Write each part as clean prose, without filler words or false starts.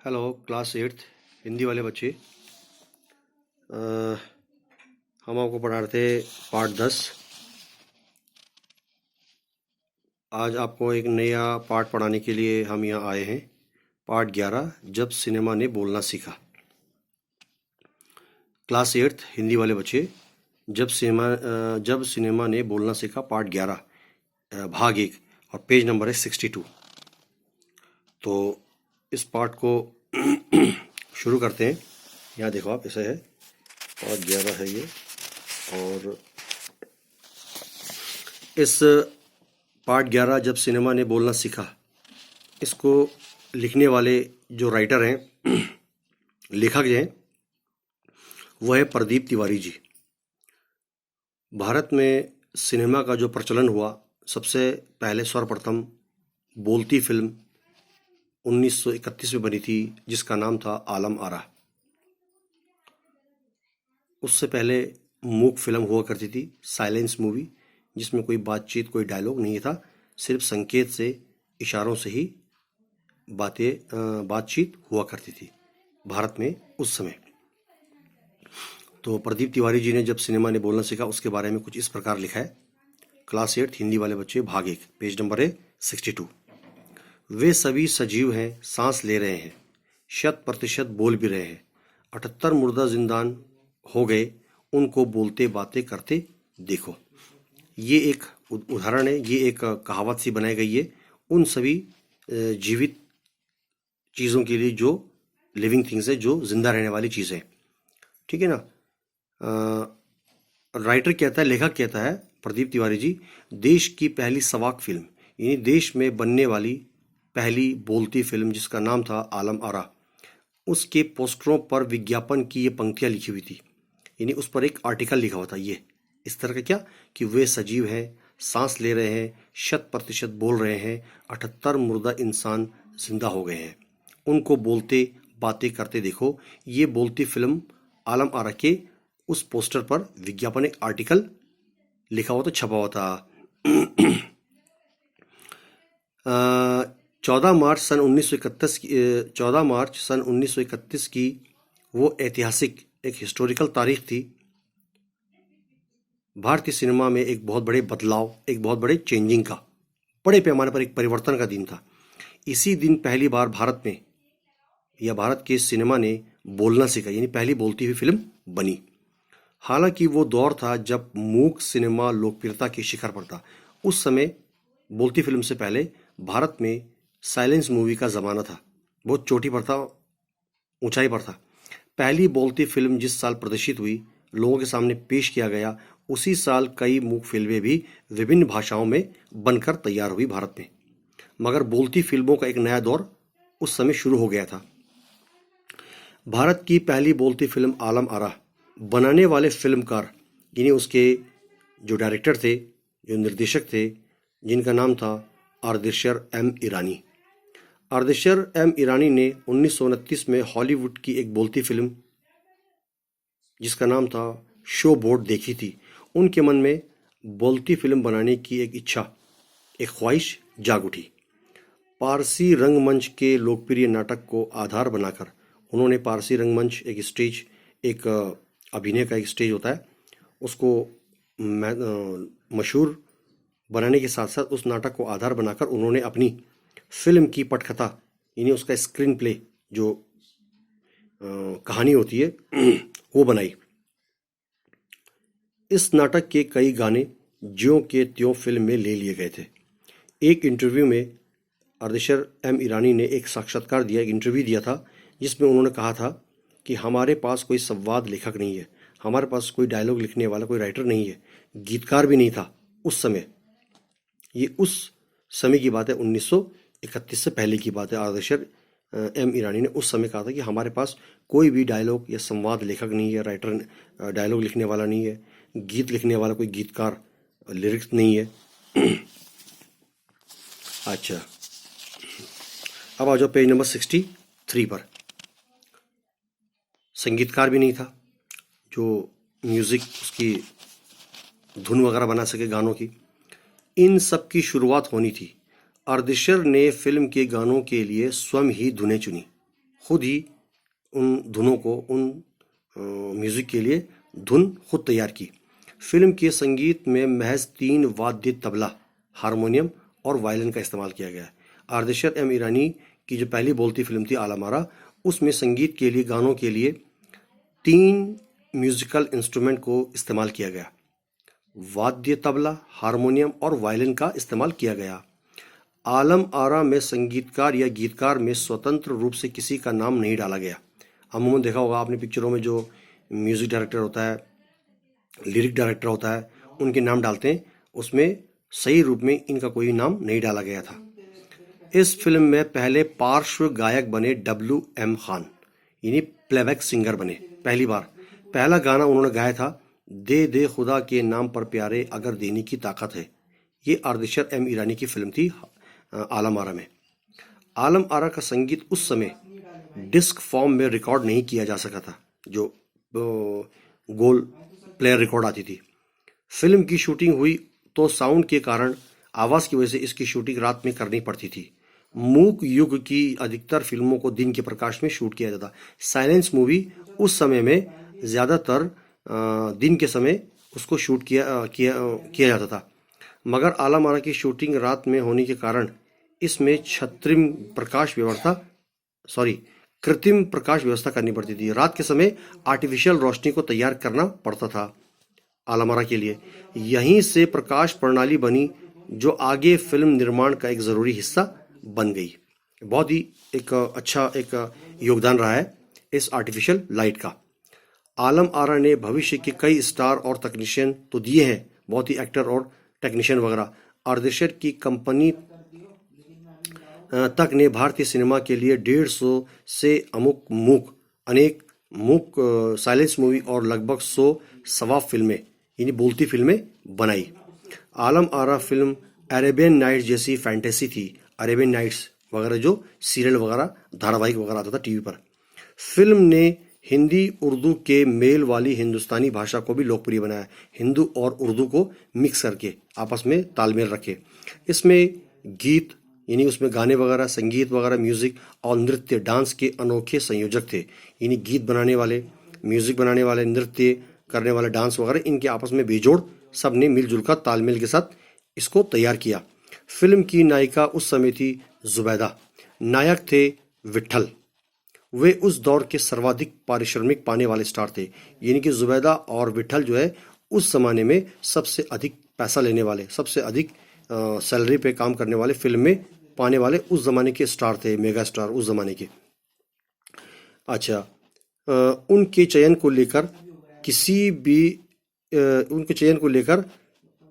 Hello class eighth Hindi वाले बच्चे। अ, हम आपको पढ़ा रहे थे पाठ 10। आज आपको एक नया पाठ पढ़ाने के लिए हम यहाँ आए हैं। पाठ 11, जब सिनेमा ने बोलना सीखा। क्लास एट्थ हिंदी वाले बच्चे, जब सिनेमा ने बोलना सीखा पाठ 11, भाग 1 और पेज नंबर है 62। तो इस पाठ को शुरू करते हैं। यहाँ देखो आप, ऐसा है पाठ 11 है ये। और इस पाठ 11 जब सिनेमा ने बोलना सीखा, इसको लिखने वाले जो राइटर हैं, लेखक हैं, वह है प्रदीप तिवारी जी। भारत में सिनेमा का जो प्रचलन हुआ, सबसे पहले सर्वप्रथम बोलती फिल्म 1931 में बनी थी, जिसका नाम था आलम आरा। उससे पहले मूक फिल्म हुआ करती थी, साइलेंस मूवी, जिसमें कोई बातचीत, कोई डायलॉग नहीं था, सिर्फ संकेत से, इशारों से ही बातचीत हुआ करती थी भारत में उस समय। तो प्रदीप तिवारी जी ने जब सिनेमा ने बोलना सीखा, उसके बारे में कुछ इस प्रकार लिखा है। क्लास 8 हिंदी वाले बच्चे, भाग 1, पेज नंबर है 62। वे सभी सजीव हैं, सांस ले रहे हैं, 100% बोल भी रहे हैं। 78 मुर्दा जिंदान हो गए, उनको बोलते बातें करते देखो। ये एक उदाहरण है, ये एक कहावत सी बनाई गई है उन सभी जीवित चीज़ों के लिए, जो लिविंग थिंग्स है, जो जिंदा रहने वाली चीज़ें, ठीक है ना। राइटर कहता है, लेखक कहता है प्रदीप तिवारी जी, देश की पहली सवाक फिल्म, यानी देश में बनने वाली पहली बोलती फिल्म, जिसका नाम था आलम आरा, उसके पोस्टरों पर विज्ञापन की ये पंक्तियां लिखी हुई थी, यानी उस पर एक आर्टिकल लिखा हुआ था ये इस तरह का, क्या कि वे सजीव हैं, सांस ले रहे हैं, 100% बोल रहे हैं, 78 मुर्दा इंसान जिंदा हो गए हैं, उनको बोलते बातें करते देखो। ये बोलती फिल्म आलम आरा के उस पोस्टर पर विज्ञापन, एक आर्टिकल लिखा हुआ था, छपा हुआ था। 14 मार्च सन 1931 की वो ऐतिहासिक, एक हिस्टोरिकल तारीख थी। भारतीय सिनेमा में एक बहुत बड़े बदलाव, एक बहुत बड़े चेंजिंग का, बड़े पैमाने पर एक परिवर्तन का दिन था। इसी दिन पहली बार भारत में, या भारत के सिनेमा ने बोलना सीखा, यानी पहली बोलती हुई फिल्म बनी। हालांकि वो दौर था जब मूक सिनेमा लोकप्रियता के शिखर पर था। उस समय बोलती फिल्म से पहले भारत में साइलेंस मूवी का ज़माना था, बहुत चोटी पर था, ऊंचाई पर था। पहली बोलती फिल्म जिस साल प्रदर्शित हुई, लोगों के सामने पेश किया गया, उसी साल कई मूक फिल्में भी विभिन्न भाषाओं में बनकर तैयार हुई भारत में। मगर बोलती फिल्मों का एक नया दौर उस समय शुरू हो गया था। भारत की पहली बोलती फिल्म आलम आरा बनाने वाले फिल्मकार, यानी उसके जो डायरेक्टर थे, जो निर्देशक थे, जिनका नाम था आर्देशर एम ईरानी। आर्देशर एम ईरानी ने 1929 में हॉलीवुड की एक बोलती फिल्म, जिसका नाम था शो बोट, देखी थी। उनके मन में बोलती फिल्म बनाने की एक इच्छा, एक ख्वाहिश जाग उठी। पारसी रंगमंच के लोकप्रिय नाटक को आधार बनाकर उन्होंने, पारसी रंगमंच एक स्टेज, एक अभिनय का एक स्टेज होता है, उसको मशहूर बनाने के साथ साथ उस नाटक को आधार बनाकर उन्होंने अपनी फिल्म की पटकथा, यानी उसका स्क्रीन प्ले, जो कहानी होती है, वो बनाई। इस नाटक के कई गाने ज्यों के त्यों फिल्म में ले लिए गए थे। एक इंटरव्यू में आर्देशर एम ईरानी ने एक साक्षात्कार दिया, एक इंटरव्यू दिया था, जिसमें उन्होंने कहा था कि हमारे पास कोई संवाद लेखक नहीं है, हमारे पास कोई डायलॉग लिखने वाला कोई राइटर नहीं है, गीतकार भी नहीं था उस समय। ये उस समय की बात है, 1931 से पहले की बात है। आर्देशर एम ईरानी ने उस समय कहा था कि हमारे पास कोई भी डायलॉग या संवाद लेखक नहीं है, राइटर डायलॉग लिखने वाला नहीं है, गीत लिखने वाला कोई गीतकार, लिरिक्स नहीं है। अच्छा, अब आ जाओ पेज नंबर 63 पर। संगीतकार भी नहीं था जो म्यूज़िक, उसकी धुन वगैरह बना सके गानों की। इन सब की शुरुआत होनी थी। आर्देशर ने फिल्म के गानों के लिए स्वयं ही धुनें चुनी, खुद ही उन धुनों को, उन म्यूजिक के लिए धुन खुद तैयार की। फिल्म के संगीत में महज 3 वाद्य तबला, हारमोनियम और वायलिन का इस्तेमाल किया गया है। आर्देशर एम ईरानी की जो पहली बोलती फिल्म थी आलमारा, उसमें संगीत के लिए, गानों के लिए 3 म्यूजिकल इंस्ट्रूमेंट को इस्तेमाल किया गया। वाद्य तबला, हारमोनियम और वायलिन का इस्तेमाल किया गया। आलम आरा में संगीतकार या गीतकार में स्वतंत्र रूप से किसी का नाम नहीं डाला गया। अमूमन देखा होगा आपने पिक्चरों में जो म्यूजिक डायरेक्टर होता है, लिरिक डायरेक्टर होता है, उनके नाम डालते हैं, उसमें सही रूप में इनका कोई नाम नहीं डाला गया था। इस फिल्म में पहले पार्श्व गायक बने WM खान, यानी प्लेबैक सिंगर बने। पहली बार पहला गाना उन्होंने गाया था दे दे खुदा के नाम पर प्यारे अगर देने की ताकत है। ये आर्देशर एम ईरानी की फिल्म थी आलम आरा में। आलम आरा का संगीत उस समय डिस्क फॉर्म में रिकॉर्ड नहीं किया जा सका था, जो गोल प्लेयर रिकॉर्ड आती थी। फिल्म की शूटिंग हुई तो साउंड के कारण, आवाज की वजह से इसकी शूटिंग रात में करनी पड़ती थी। मूक युग की अधिकतर फिल्मों को दिन के प्रकाश में शूट किया जाता। साइलेंस मूवी उस समय में ज्यादातर दिन के समय उसको शूट किया जाता था, मगर आलम आरा की शूटिंग रात में होने के कारण इसमें कृत्रिम प्रकाश व्यवस्था करनी पड़ती थी। रात के समय आर्टिफिशियल रोशनी को तैयार करना पड़ता था आलम आरा के लिए। यहीं से प्रकाश प्रणाली बनी जो आगे फिल्म निर्माण का एक जरूरी हिस्सा बन गई। बहुत ही एक अच्छा एक योगदान रहा है इस आर्टिफिशियल लाइट का। आलम आरा ने भविष्य के कई स्टार और तकनीशियन तो दिए हैं, बहुत ही एक्टर और टेक्नीशियन वगैरह। आर्देशर की कंपनी तक ने भारतीय सिनेमा के लिए 150 से अनेक मूक साइलेंस मूवी और लगभग 100 सवाफ फिल्में, यानी बोलती फिल्में बनाई। Alam Ara film Arabian nights जैसी फैंटेसी थी। अरेबियन नाइट्स वगैरह जो सीरियल वगैरह, धारावाहिक वगैरह आता था टीवी पर। फिल्म ने हिंदी उर्दू के मेल वाली हिंदुस्तानी भाषा को भी लोकप्रिय बनाया। हिंदू और उर्दू को मिक्स करके आपस में तालमेल रखे। इसमें गीत, यानी उसमें गाने वगैरह, संगीत वगैरह, म्यूजिक और नृत्य, डांस के अनोखे संयोजक थे। यानी गीत बनाने वाले, म्यूजिक बनाने वाले, नृत्य करने वाले, डांस वगैरह, इनके आपस में बेजोड़ सब ने मिलजुल कर तालमेल के साथ इसको तैयार किया। फिल्म की नायिका उस समय थी जुबैदा, नायक थे विट्ठल। वे उस दौर के सर्वाधिक पारिश्रमिक पाने वाले स्टार थे। यानी कि जुबैदा और विट्ठल जो है उस जमाने में सबसे अधिक पैसा लेने वाले, सबसे अधिक सैलरी पे काम करने वाले, फिल्म में पाने वाले उस जमाने के स्टार थे, मेगा स्टार उस जमाने के। अच्छा, उनके चयन को लेकर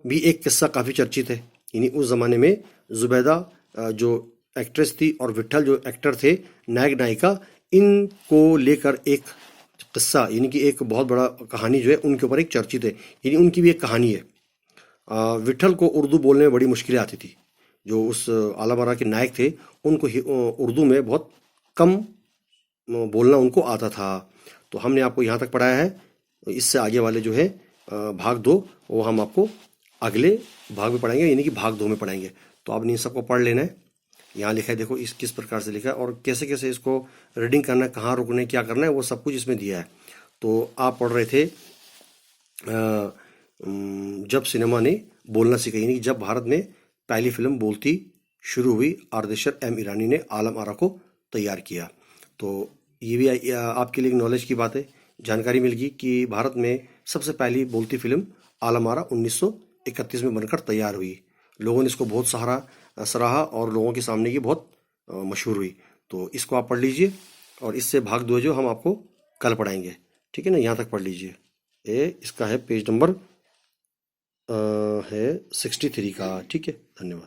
भी एक किस्सा काफी चर्चित है। यानी उस जमाने में जुबैदा जो एक्ट्रेस थी और विट्ठल जो एक्टर थे, नायक नायिका, इनको लेकर एक किस्सा, यानी कि एक बहुत बड़ा कहानी जो है उनके ऊपर एक चर्चित है। यानी उनकी भी एक कहानी है। विट्ठल को उर्दू बोलने में बड़ी मुश्किलें आती थी। जो उस आलम आरा के नायक थे उनको उर्दू में बहुत कम बोलना उनको आता था। तो हमने आपको यहाँ तक पढ़ाया है। इससे आगे वाले जो है भाग 2 वो हम आपको अगले भाग में पढ़ाएंगे, यानी कि भाग 2 में पढ़ाएंगे। तो आपने इन सबको पढ़ लेना है। यहाँ लिखा है, देखो इस किस प्रकार से लिखा है और कैसे कैसे इसको रीडिंग करना है, कहाँ रुकना है, क्या करना है, वो सब कुछ इसमें दिया है। तो आप पढ़ रहे थे जब सिनेमा ने बोलना सीखा, यानी जब भारत में पहली फिल्म बोलती शुरू हुई, आर्देशर एम ईरानी ने आलम आरा को तैयार किया। तो ये भी आपके लिए नॉलेज की बात है, जानकारी मिल गई कि भारत में सबसे पहली बोलती फिल्म आलम आरा 1931 में बनकर तैयार हुई। लोगों ने इसको बहुत सराहा और लोगों के सामने ये बहुत मशहूर हुई। तो इसको आप पढ़ लीजिए और इससे भाग 2 जो हम आपको कल पढ़ाएंगे, ठीक है ना। यहाँ तक पढ़ लीजिए। इसका है पेज नंबर है 63 का, ठीक है। धन्यवाद।